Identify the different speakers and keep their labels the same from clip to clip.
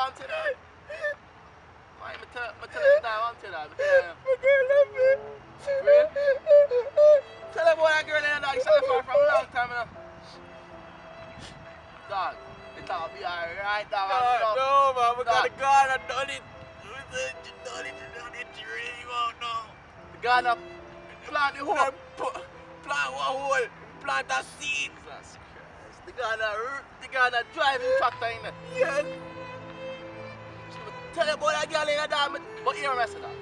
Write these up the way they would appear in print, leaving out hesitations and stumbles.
Speaker 1: want to that. Why am I telling you that I want to that?
Speaker 2: My girl love me.
Speaker 1: Real? Tell her boy that girl in the dog, she's for from a long time now. Dog, it'll be alright, dog.
Speaker 2: No, man, we gotta go on and done it. You done it, you really won't know.
Speaker 1: The gun up, plant the hole.
Speaker 2: Plant one hole, plant a seed.
Speaker 1: Jesus Christ. The guy that driving tractor in there.
Speaker 2: Yes.
Speaker 1: Tell you about that girl in the dog, but hear me say that.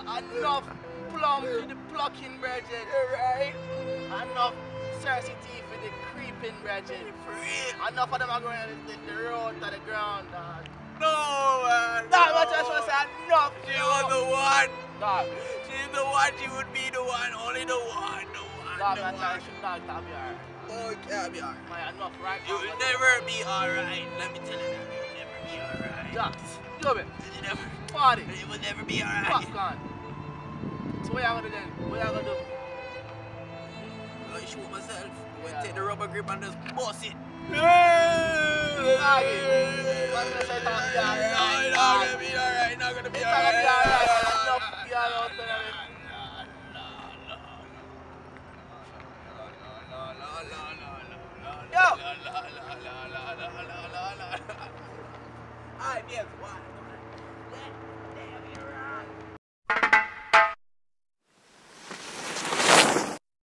Speaker 1: Enough plum to the plucking brethren.
Speaker 2: You're right.
Speaker 1: Enough scarcity for the creeping brethren.
Speaker 2: For real.
Speaker 1: Enough of them are going on the road to the ground, dog.
Speaker 2: No, man.
Speaker 1: Dog, I just want to say enough.
Speaker 2: She was the one.
Speaker 1: Dog.
Speaker 2: She's the one. She would be the one. Only the one. The one.
Speaker 1: Dog,
Speaker 2: the
Speaker 1: man,
Speaker 2: one.
Speaker 1: dog, that'll be alright.
Speaker 2: Oh, it can't be alright.
Speaker 1: Man, enough right
Speaker 2: You
Speaker 1: now.
Speaker 2: will never be alright. Let me tell you that. You will never be alright.
Speaker 1: Dog, do it.
Speaker 2: You never.
Speaker 1: Party.
Speaker 2: You will never be alright.
Speaker 1: Popcorn. So what you gonna do then? What you gonna do?
Speaker 2: I'm gonna shoot myself. I'm gonna take the rubber grip and just bust it.
Speaker 1: It's not
Speaker 2: gonna be alright. Not gonna be alright.
Speaker 1: Enough girl out there. Yo!
Speaker 2: Alright, yes, why?